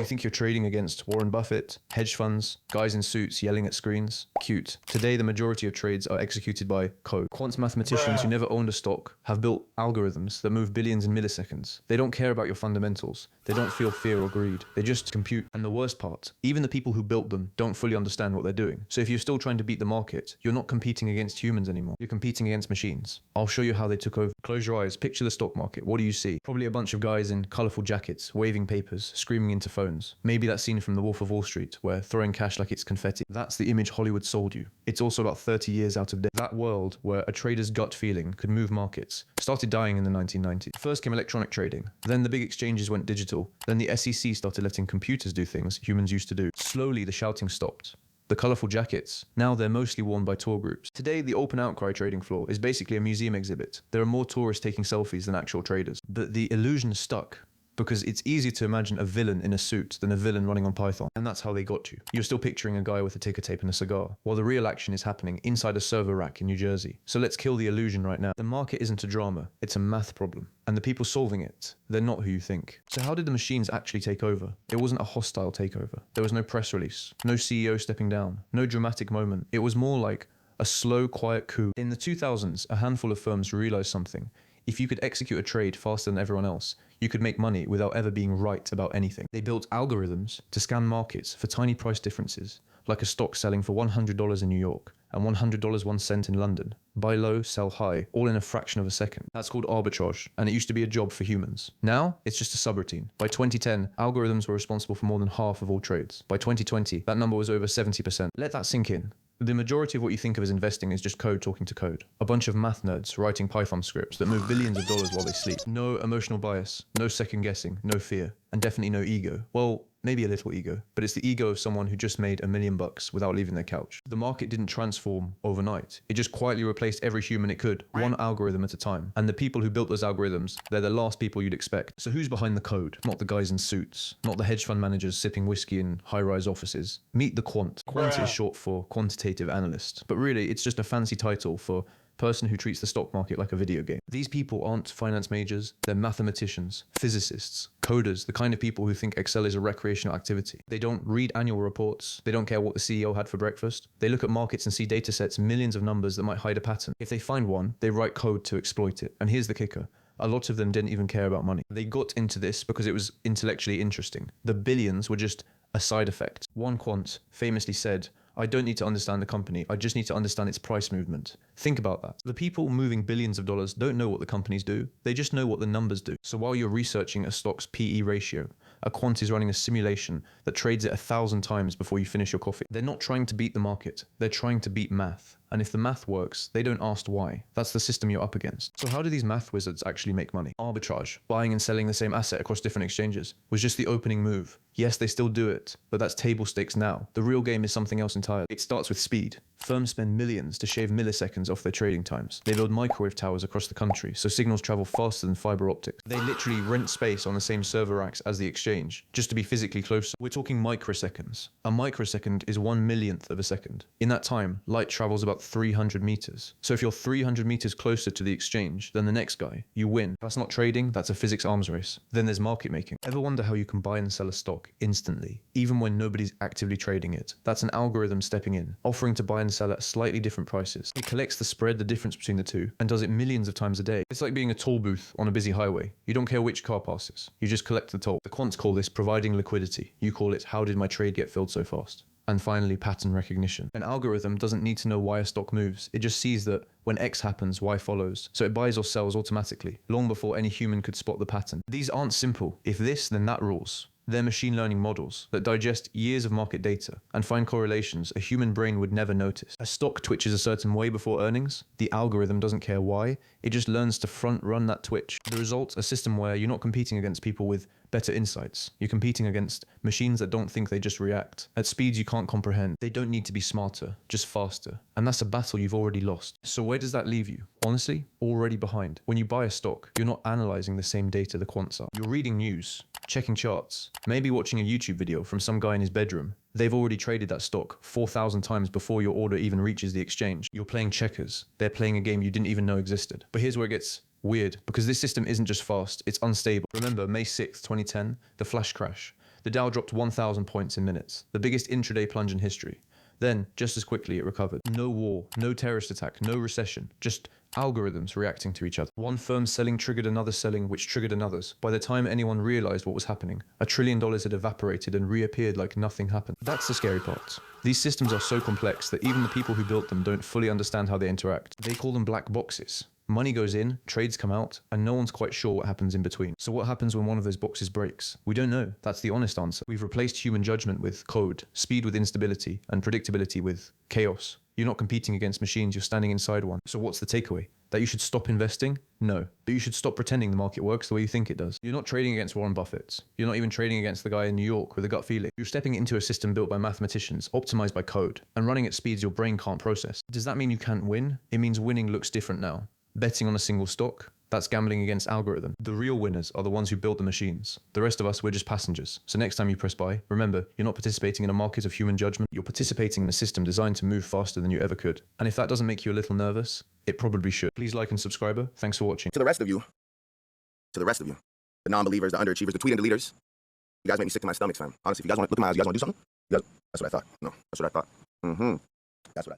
You think you're trading against Warren Buffett, hedge funds, guys in suits yelling at screens? Cute. Today, the majority of trades are executed by code. Quant mathematicians who never owned a stock have built algorithms that move billions in milliseconds. They don't care about your fundamentals. They don't feel fear or greed. They just compute. And the worst part, even the people who built them don't fully understand what they're doing. So if you're still trying to beat the market, you're not competing against humans anymore. You're competing against machines. I'll show you how they took over. Close your eyes, picture the stock market. What do you see? Probably a bunch of guys in colorful jackets, waving papers, screaming into phones. Maybe that scene from The Wolf of Wall Street, where throwing cash like it's confetti. That's the image Hollywood sold you. It's also about 30 years out of date. That world where a trader's gut feeling could move markets started dying in the 1990s. First came electronic trading, then the big exchanges went digital, then the SEC started letting computers do things humans used to do. Slowly the shouting stopped. The colourful jackets, now they're mostly worn by tour groups. Today, the open outcry trading floor is basically a museum exhibit. There are more tourists taking selfies than actual traders. But the illusion stuck, because it's easier to imagine a villain in a suit than a villain running on Python. And that's how they got you. You're still picturing a guy with a ticker tape and a cigar, while the real action is happening inside a server rack in New Jersey. So let's kill the illusion right now. The market isn't a drama, it's a math problem. And the people solving it, they're not who you think. So how did the machines actually take over? It wasn't a hostile takeover. There was no press release, no CEO stepping down, no dramatic moment. It was more like a slow, quiet coup. In the 2000s, a handful of firms realized something. If you could execute a trade faster than everyone else, you could make money without ever being right about anything. They built algorithms to scan markets for tiny price differences, like a stock selling for $100 in New York and $100 1 cent in London. Buy low, sell high, all in a fraction of a second. That's called arbitrage, and it used to be a job for humans. Now, it's just a subroutine. By 2010, algorithms were responsible for more than half of all trades. By 2020, that number was over 70%. Let that sink in. The majority of what you think of as investing is just code talking to code. A bunch of math nerds writing Python scripts that move billions of dollars while they sleep. No emotional bias, no second guessing, no fear, and definitely no ego. Well, maybe a little ego, but it's the ego of someone who just made $1 million without leaving their couch. The market didn't transform overnight. It just quietly replaced every human it could, one algorithm at a time. And the people who built those algorithms, they're the last people you'd expect. So who's behind the code? Not the guys in suits, not the hedge fund managers sipping whiskey in high-rise offices. Meet the quant. Quant is short for quantitative analyst, but really it's just a fancy title for person who treats the stock market like a video game. These people aren't finance majors, they're mathematicians, physicists, coders, the kind of people who think Excel is a recreational activity. They don't read annual reports, they don't care what the CEO had for breakfast. They look at markets and see data sets, millions of numbers that might hide a pattern. If they find one, they write code to exploit it. And here's the kicker. A lot of them didn't even care about money. They got into this because it was intellectually interesting. The billions were just a side effect. One quant famously said, I don't need to understand the company, I just need to understand its price movement. Think about that. The people moving billions of dollars don't know what the companies do, they just know what the numbers do. So while you're researching a stock's PE ratio, a quant is running a simulation that trades it 1,000 times before you finish your coffee. They're not trying to beat the market, they're trying to beat math. And if the math works, they don't ask why. That's the system you're up against. So how do these math wizards actually make money? Arbitrage, buying and selling the same asset across different exchanges, was just the opening move. Yes, they still do it, but that's table stakes now. The real game is something else entirely. It starts with speed. Firms spend millions to shave milliseconds off their trading times. They build microwave towers across the country so signals travel faster than fiber optics. They literally rent space on the same server racks as the exchange, just to be physically closer. We're talking microseconds. A microsecond is 1/1,000,000th of a second. In that time, light travels about 300 meters. So if you're 300 meters closer to the exchange than the next guy, you win. That's not trading, that's a physics arms race. Then there's market making. Ever wonder how you can buy and sell a stock instantly, even when nobody's actively trading it? That's an algorithm stepping in, offering to buy and sell at slightly different prices. It collects the spread, the difference between the two, and does it millions of times a day. It's like being a toll booth on a busy highway. You don't care which car passes, you just collect the toll. The quants call this providing liquidity. You call it, how did my trade get filled so fast? And finally, pattern recognition. An algorithm doesn't need to know why a stock moves. It just sees that when X happens, Y follows. So it buys or sells automatically, long before any human could spot the pattern. These aren't simple. If this, then that rules. They're machine learning models that digest years of market data and find correlations a human brain would never notice. A stock twitches a certain way before earnings. The algorithm doesn't care why. It just learns to front run that twitch. The result, a system where you're not competing against people with better insights. You're competing against machines that don't think, they just react. At speeds you can't comprehend. They don't need to be smarter, just faster. And that's a battle you've already lost. So where does that leave you? Honestly, already behind. When you buy a stock, you're not analyzing the same data the quants are. You're reading news, checking charts, maybe watching a YouTube video from some guy in his bedroom. They've already traded that stock 4,000 times before your order even reaches the exchange. You're playing checkers. They're playing a game you didn't even know existed. But here's where it gets weird, because this system isn't just fast, it's unstable. Remember May 6th, 2010, the flash crash. The Dow dropped 1,000 points in minutes, the biggest intraday plunge in history. Then, just as quickly, it recovered. No war, no terrorist attack, no recession, just algorithms reacting to each other. One firm selling triggered another selling, which triggered another's. By the time anyone realized what was happening, $1 trillion had evaporated and reappeared like nothing happened. That's the scary part. These systems are so complex that even the people who built them don't fully understand how they interact. They call them black boxes. Money goes in, trades come out, and no one's quite sure what happens in between. So what happens when one of those boxes breaks? We don't know. That's the honest answer. We've replaced human judgment with code, speed with instability, and predictability with chaos. You're not competing against machines, you're standing inside one. So what's the takeaway? That you should stop investing? No. But you should stop pretending the market works the way you think it does. You're not trading against Warren Buffett. You're not even trading against the guy in New York with a gut feeling. You're stepping into a system built by mathematicians, optimized by code, and running at speeds your brain can't process. Does that mean you can't win? It means winning looks different now. Betting on a single stock? That's gambling against algorithm. The real winners are the ones who built the machines. The rest of us, we're just passengers. So next time you press buy, remember, you're not participating in a market of human judgment. You're participating in a system designed to move faster than you ever could. And if that doesn't make you a little nervous, it probably should. Please like and subscribe. Thanks for watching. To the rest of you, the non-believers, the underachievers, the tweet and deleters, you guys make me sick to my stomach, fam. Honestly, if you guys want to look in my eyes, you guys want to do something? That's what I thought. No, that's what I thought. That's what I